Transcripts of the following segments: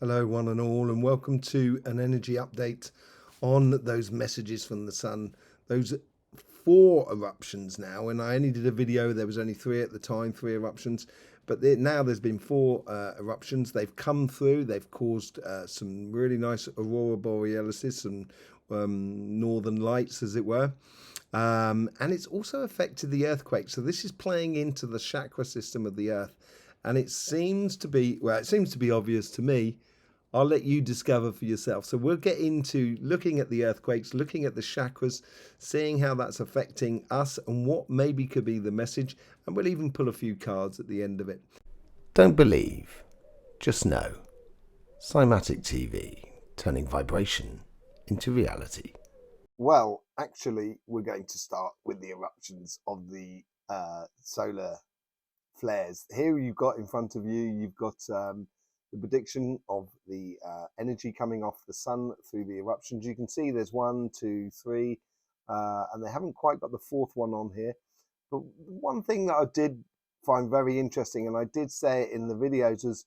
Hello, one and all, and welcome to an energy update on those messages from the sun. Those 4 eruptions now, and I only did a video. There was only 3 at the time, 3 eruptions, but now there's been 4 eruptions. They've come through. They've caused some really nice aurora borealis, some northern lights, as it were. And it's also affected the earthquake. So this is playing into the chakra system of the earth. And it seems to be, well, it seems to be obvious to me. I'll let you discover for yourself. So we'll get into looking at the earthquakes, looking at the chakras, seeing how that's affecting us and what maybe could be the message. And we'll even pull a few cards at the end of it. Don't believe, just know. Cymatic TV, turning vibration into reality. Well, actually, we're going to start with the eruptions of the solar flares. Here you've got in front of you, you've got the prediction of the energy coming off the sun through the eruptions. You can see there's 1, 2, 3, and they haven't quite got the 4th one on here. But one thing that I did find very interesting, and I did say it in the videos, was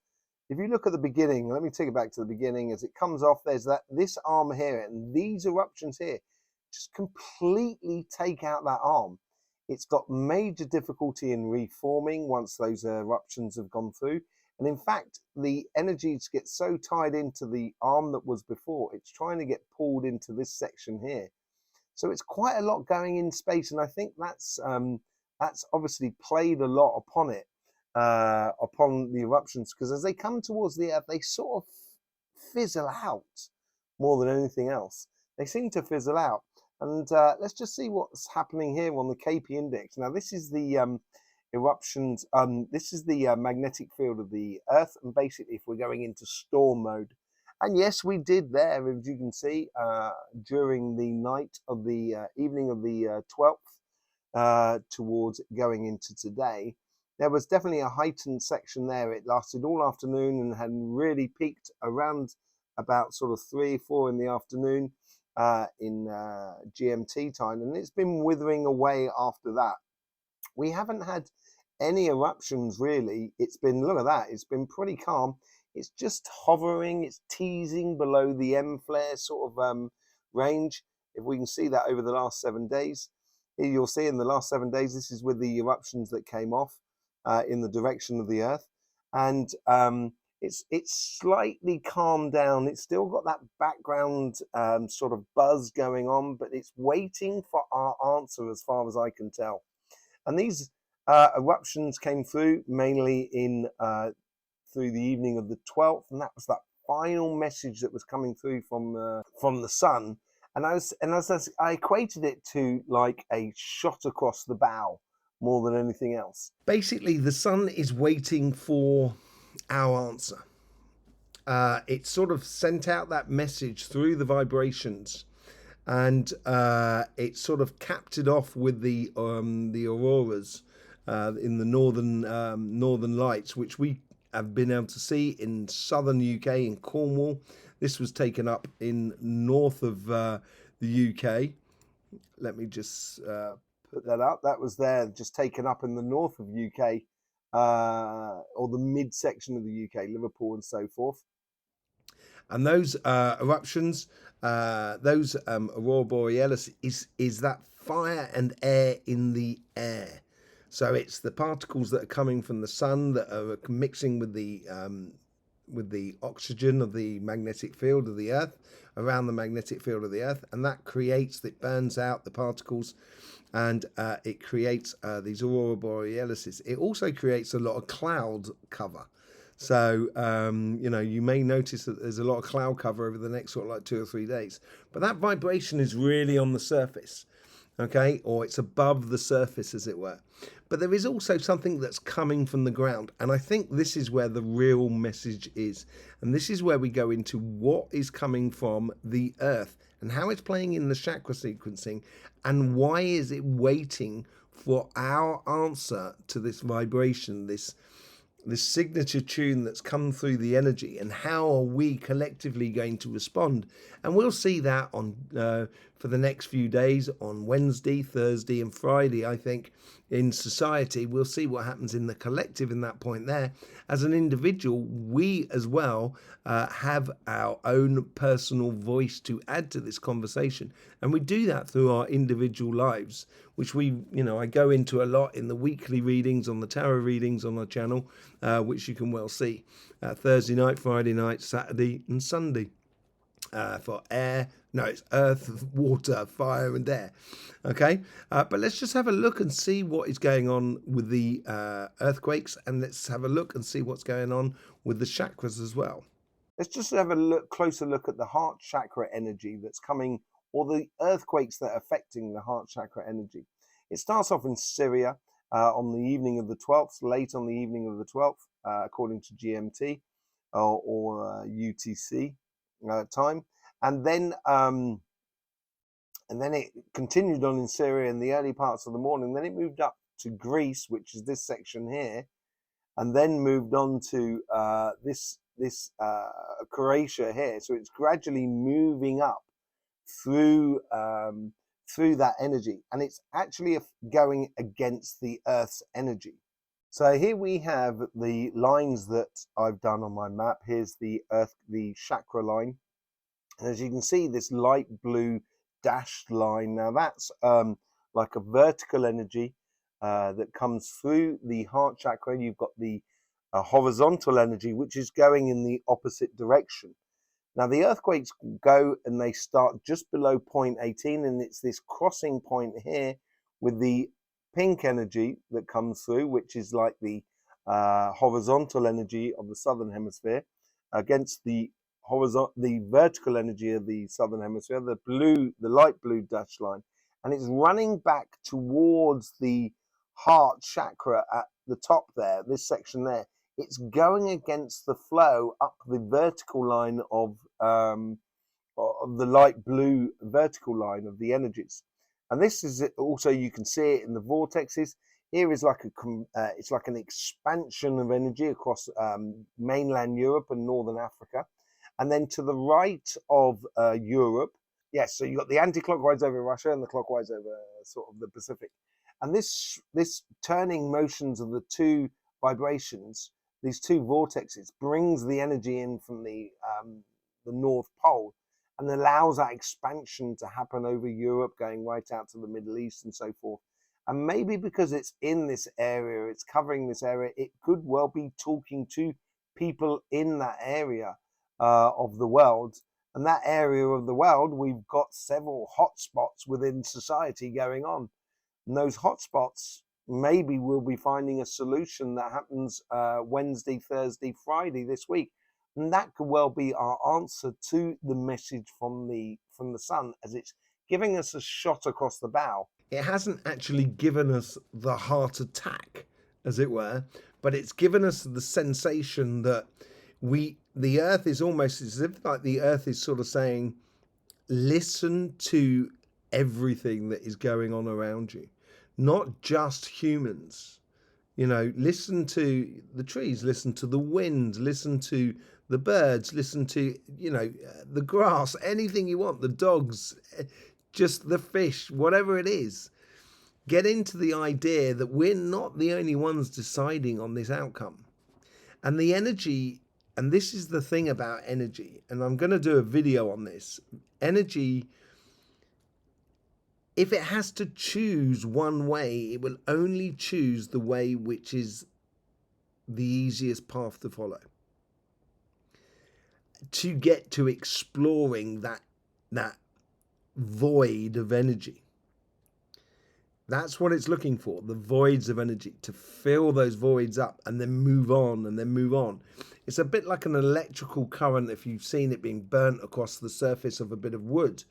if you look at the beginning, let me take it back to the beginning, as it comes off, there's this arm here, and these eruptions here just completely take out that arm. It's got major difficulty in reforming once those eruptions have gone through. And in fact, the energies get so tied into the arm that was before, it's trying to get pulled into this section here. So it's quite a lot going in space. And I think that's obviously played a lot upon it, upon the eruptions, because as they come towards the Earth, they sort of fizzle out more than anything else. They seem to fizzle out. And let's just see what's happening here on the KP index. Now, this is the eruptions. This is the magnetic field of the Earth, and basically if we're going into storm mode, and yes, we did there, as you can see, during the night of the evening of the 12th towards going into today, there was definitely a heightened section there. It lasted all afternoon and had really peaked around about sort of 3 or 4 in the afternoon in GMT time, and it's been withering away after that. We haven't had any eruptions really. It's been, look at that, it's been pretty calm. It's just hovering, it's teasing below the M flare sort of range. If we can see that over the last 7 days, here you'll see in the last 7 days, this is with the eruptions that came off in the direction of the Earth. And it's slightly calmed down. It's still got that background sort of buzz going on, but it's waiting for our answer as far as I can tell. And these eruptions came through mainly in through the evening of the 12th, and that was that final message that was coming through from the sun. And I equated it to like a shot across the bow more than anything else. Basically, the sun is waiting for our answer. It sort of sent out that message through the vibrations, and it sort of capped it off with the auroras in the northern lights, which we have been able to see in southern UK, in Cornwall. This was taken up in north of the UK. Let me just put that up. That was there, just taken up in the north of UK, or the midsection of the UK, Liverpool and so forth. And those eruptions, those aurora borealis, is that fire and air in the air. So it's the particles that are coming from the sun that are mixing with the oxygen of the magnetic field of the Earth, around the magnetic field of the Earth, and that it burns out the particles, and it creates these aurora borealis. It also creates a lot of cloud cover. So, you may notice that there's a lot of cloud cover over the next sort of like 2 or 3 days. But that vibration is really on the surface, okay? Or it's above the surface, as it were. But there is also something that's coming from the ground. And I think this is where the real message is. And this is where we go into what is coming from the Earth and how it's playing in the chakra sequencing, and why is it waiting for our answer to this vibration, this signature tune that's come through the energy, and how are we collectively going to respond. And we'll see that on for the next few days on Wednesday, Thursday, and Friday, I think, in society. We'll see what happens in the collective in that point there. As an individual, we as well have our own personal voice to add to this conversation. And we do that through our individual lives, which I go into a lot in the weekly readings, on the tarot readings on our channel, which you can well see Thursday night, Friday night, Saturday, and Sunday. For air, no, it's earth, water, fire, and air. Okay, but let's just have a look and see what is going on with the earthquakes, and let's have a look and see what's going on with the chakras as well. Let's just have a closer look at the heart chakra energy that's coming, or the earthquakes that are affecting the heart chakra energy. It starts off in Syria on the evening of the 12th, late on the evening of the 12th, according to GMT or UTC time, and then it continued on in Syria in the early parts of the morning. Then it moved up to Greece, which is this section here, and then moved on to this Croatia here. So it's gradually moving up through that energy, and it's actually going against the Earth's energy. So here we have the lines that I've done on my map. Here's the chakra line. And as you can see, this light blue dashed line, now that's like a vertical energy that comes through the heart chakra. You've got the horizontal energy, which is going in the opposite direction. Now the earthquakes go and they start just below point 18, and it's this crossing point here with the pink energy that comes through, which is like the horizontal energy of the southern hemisphere against the vertical energy of the southern hemisphere, the light blue dashed line, and it's running back towards the heart chakra at the top there, this section there. It's going against the flow up the vertical line of the light blue vertical line of the energies. And this is also, you can see it in the vortexes. Here is like it's like an expansion of energy across mainland Europe and northern Africa. And then to the right of Europe, yes, so you've got the anti-clockwise over Russia and the clockwise over sort of the Pacific. And this turning motions of the two vibrations, these two vortexes, brings the energy in from the North Pole and allows that expansion to happen over Europe, going right out to the Middle East and so forth. And maybe because it's in this area, it's covering this area, it could well be talking to people in that area of the world. And that area of the world, we've got several hotspots within society going on. And those hotspots, maybe we'll be finding a solution that happens Wednesday, Thursday, Friday this week. And that could well be our answer to the message from the sun, as it's giving us a shot across the bow. It hasn't actually given us the heart attack, as it were, but it's given us the sensation that the earth is almost as if like the earth is sort of saying, listen to everything that is going on around you, not just humans. Listen to the trees, listen to the wind, listen to the birds, listen to, the grass, anything you want, the dogs, just the fish, whatever it is. Get into the idea that we're not the only ones deciding on this outcome. And the energy, and this is the thing about energy, and I'm going to do a video on this. Energy, if it has to choose one way, it will only choose the way which is the easiest path to follow, to get to exploring that void of energy. That's what it's looking for, the voids of energy, to fill those voids up and then move on and then move on. It's a bit like an electrical current if you've seen it being burnt across the surface of a bit of wood.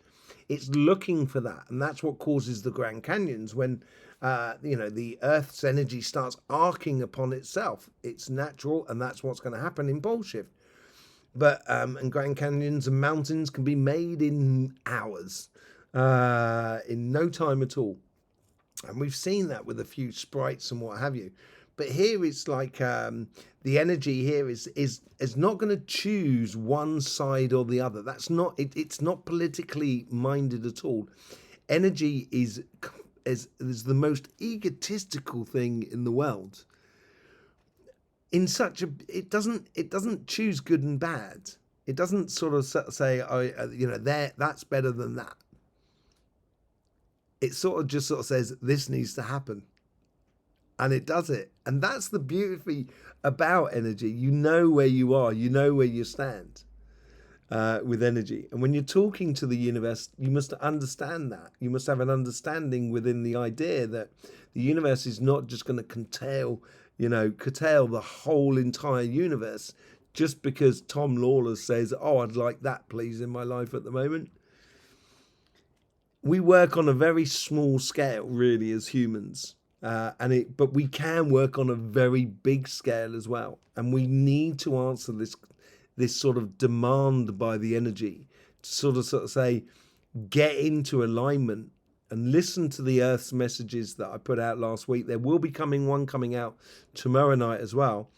It's looking for that, and that's what causes the Grand Canyons when the Earth's energy starts arcing upon itself. It's natural, and that's what's going to happen in pole shift. But and Grand Canyons and mountains can be made in hours, in no time at all. And we've seen that with a few sprites and what have you. But here it's like the energy here is not going to choose one side or the other. That's not it, it's not politically minded at all. Energy is the most egotistical thing in the world. In such a, it doesn't choose good and bad. It doesn't sort of say, oh, that's better than that. It sort of just sort of says this needs to happen, and it does it. And that's the beauty about energy. You know where you are. You know where you stand with energy. And when you're talking to the universe, you must understand that. You must have an understanding within the idea that the universe is not just going to curtail the whole entire universe just because Tom Lawless says, oh, I'd like that, please, in my life at the moment. We work on a very small scale, really, as humans. But we can work on a very big scale as well. And we need to answer this sort of demand by the energy to sort of say, get into alignment and listen to the Earth's messages that I put out last week. There will be one coming out tomorrow night as well.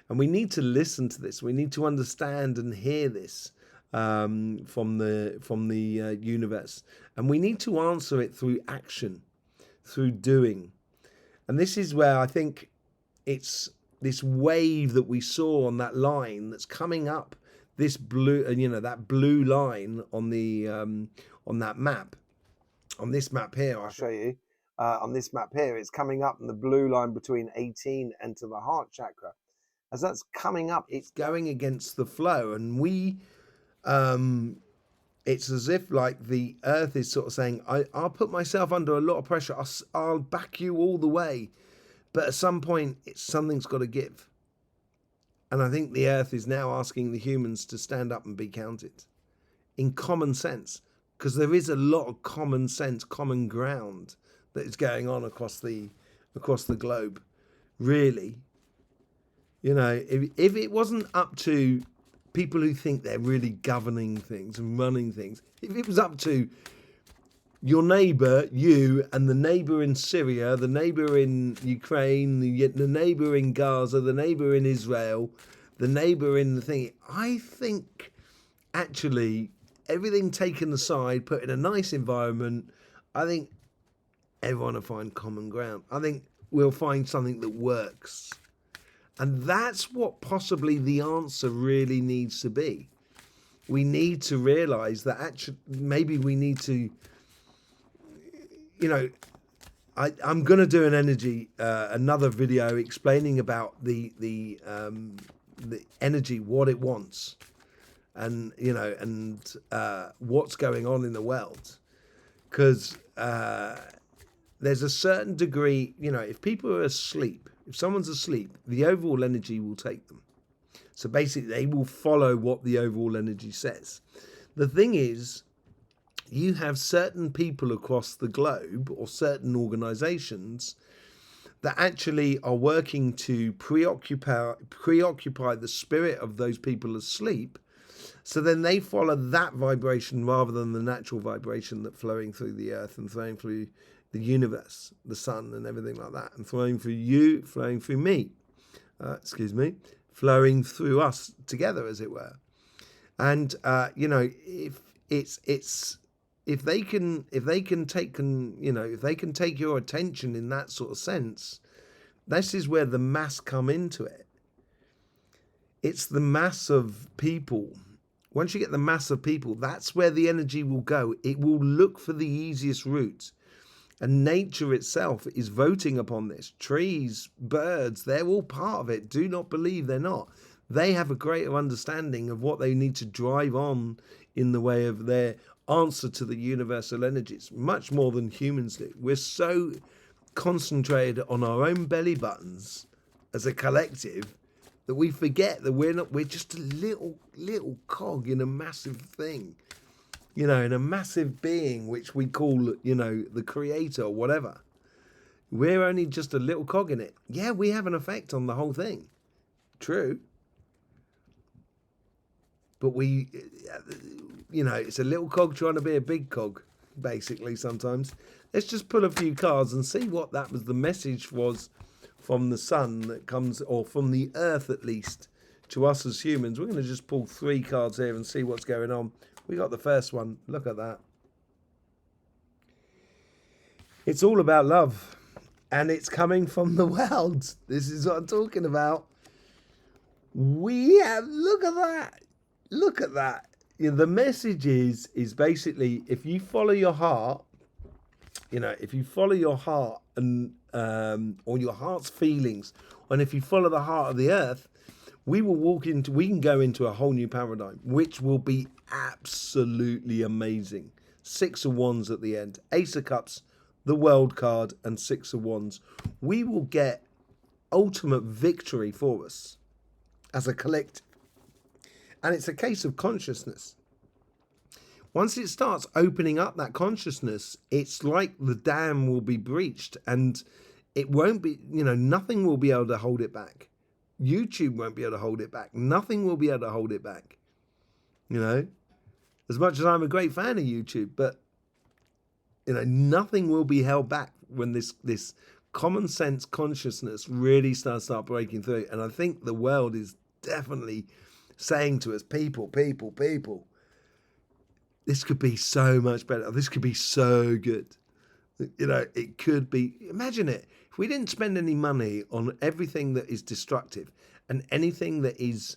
And we need to listen to this. We need to understand and hear this from the universe. And we need to answer it through action, through doing. And this is where I think it's this wave that we saw on that line that's coming up, this blue, that blue line on the on that map. On this map here, I'll show you. On this map here, it's coming up in the blue line between 18 and to the heart chakra. As that's coming up, it's going against the flow, and it's as if like the Earth is sort of saying, I'll put myself under a lot of pressure. I'll back you all the way, but at some point, something's got to give. And I think the Earth is now asking the humans to stand up and be counted in common sense. Because there is a lot of common sense, common ground that is going on across the globe. Really, if it wasn't up to people who think they're really governing things and running things, if it was up to your neighbour, you, and the neighbour in Syria, the neighbour in Ukraine, the neighbour in Gaza, the neighbour in Israel, the neighbour in the thing, I think actually, everything taken aside, put in a nice environment, I think everyone will find common ground. I think we'll find something that works. And that's what possibly the answer really needs to be. We need to realize that actually maybe we need to, I'm going to do another video explaining about the energy, what it wants. And what's going on in the world, because there's a certain degree, if people are asleep, if someone's asleep, the overall energy will take them. So basically they will follow what the overall energy says. The thing is, you have certain people across the globe or certain organizations that actually are working to preoccupy the spirit of those people asleep. So then they follow that vibration rather than the natural vibration that's flowing through the earth and flowing through the universe, the sun and everything like that, and flowing through you, flowing through me, flowing through us together, as it were. And if they can take your attention in that sort of sense, this is where the mass come into it. It's the mass of people. Once you get the mass of people, that's where the energy will go. It will look for the easiest route. And nature itself is voting upon this. Trees, birds, they're all part of it. Do not believe they're not. They have a greater understanding of what they need to drive on in the way of their answer to the universal energies, much more than humans do. We're so concentrated on our own belly buttons as a collective that we forget that we're just a little cog in a massive thing, in a massive being which we call, the creator or whatever. We're only just a little cog in it. Yeah, we have an effect on the whole thing. True. But it's a little cog trying to be a big cog, basically, sometimes. Let's just pull a few cards and see what that was. The message was from the sun that comes, or from the earth at least, to us as humans. We're going to just pull 3 cards here and see what's going on. We got the first one. Look at that. It's all about love, and it's coming from the world. This is what I'm talking about. We have, look at that. Look at that. You know, the message is basically, if you follow your heart, you know, if you follow your heart and or your heart's feelings, and if you follow the heart of the earth, we can go into a whole new paradigm, which will be absolutely amazing. 6 of Wands at the end, Ace of Cups, the World card, and 6 of Wands. We will get ultimate victory for us as a collective. And it's a case of consciousness. Once it starts opening up that consciousness, it's like the dam will be breached, and it won't be, you know, nothing will be able to hold it back. YouTube won't be able to hold it back. Nothing will be able to hold it back. You know, as much as I'm a great fan of YouTube, but, you know, nothing will be held back when this common sense consciousness really starts breaking through. And I think the world is definitely saying to us, people, this could be so much better. This could be so good. You know, it could be. Imagine it. If we didn't spend any money on everything that is destructive and anything that is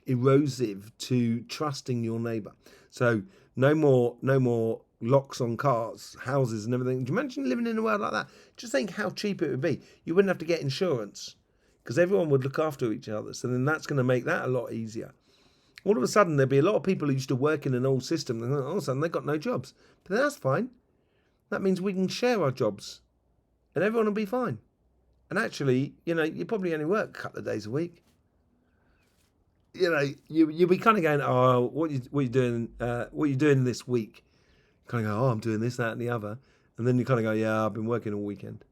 erosive to trusting your neighbour. So no more locks on cars, houses and everything. Do you imagine living in a world like that? Just think how cheap it would be. You wouldn't have to get insurance because everyone would look after each other. So then that's going to make that a lot easier. All of a sudden, there'd be a lot of people who used to work in an old system, and all of a sudden they've got no jobs. But that's fine. That means we can share our jobs, and everyone will be fine. And actually, you know, you probably only work a couple of days a week. You know, you'll be kind of going, oh, what you doing this week? Kind of go, oh, I'm doing this, that, and the other. And then you kind of go, yeah, I've been working all weekend.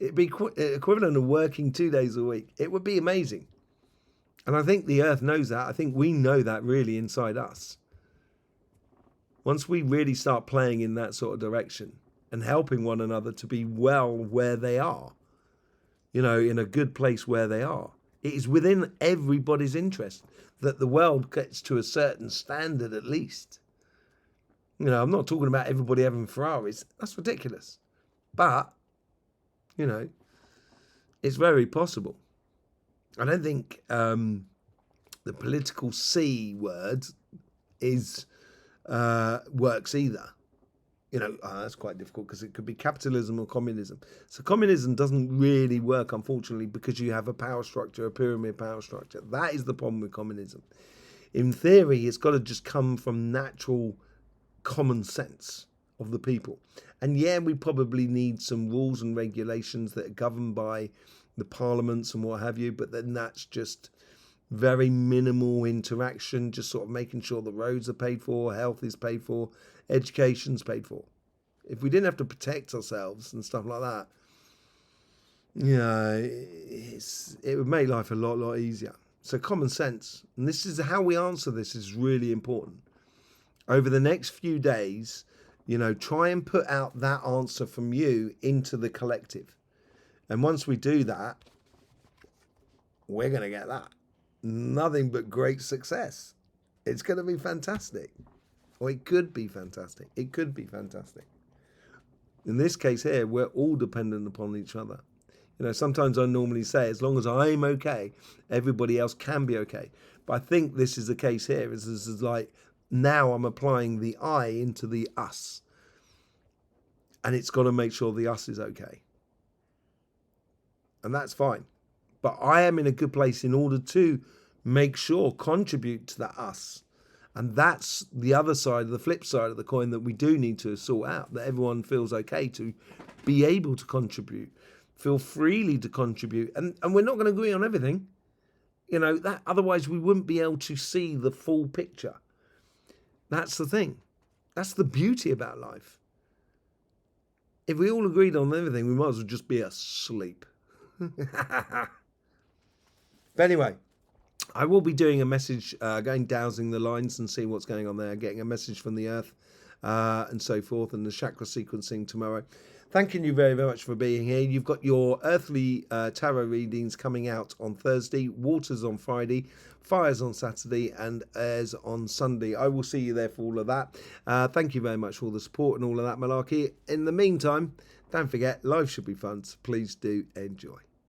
It'd be equivalent of working 2 days a week. It would be amazing. And I think the earth knows that. I think we know that really inside us. Once we really start playing in that sort of direction and helping one another to be well where they are, you know, in a good place where they are, it is within everybody's interest that the world gets to a certain standard at least. You know, I'm not talking about everybody having Ferraris. That's ridiculous. But, you know, it's very possible. I don't think the political C word is works either. You know, that's quite difficult because it could be capitalism or communism. So communism doesn't really work, unfortunately, because you have a power structure, a pyramid power structure. That is the problem with communism. In theory, it's got to just come from natural common sense of the people. And yeah, we probably need some rules and regulations that are governed by the parliaments and what have you, but then that's just very minimal interaction, just sort of making sure the roads are paid for, health is paid for, education's paid for. If we didn't have to protect ourselves and stuff like that, you know, it would make life a lot easier. So common sense, and this is how we answer this, is really important. Over the next few days, you know, try and put out that answer from you into the collective. And once we do that, we're going to get that. Nothing but great success. It's going to be fantastic. Or it could be fantastic. It could be fantastic. In this case here, we're all dependent upon each other. You know, sometimes I normally say, as long as I'm okay, everybody else can be okay. But I think this is the case here. This is like, now I'm applying the I into the us. And it's got to make sure the us is okay. And that's fine. But I am in a good place in order to make sure, contribute to that us. And that's the other side, the flip side of the coin that we do need to sort out, that everyone feels okay to be able to contribute, feel freely to contribute. And we're not going to agree on everything. You know, that otherwise we wouldn't be able to see the full picture. That's the thing. That's the beauty about life. If we all agreed on everything, we might as well just be asleep. But anyway, I will be doing a message, going dowsing the lines and see what's going on there, getting a message from the earth and so forth, and the chakra sequencing tomorrow. thanking you very, very much for being here. You've got your earthly tarot readings coming out on Thursday, waters on Friday, fires on Saturday, and airs on Sunday. I will see you there for all of that. Thank you very much for all the support and all of that malarkey. In the meantime, don't forget, life should be fun, so please do enjoy.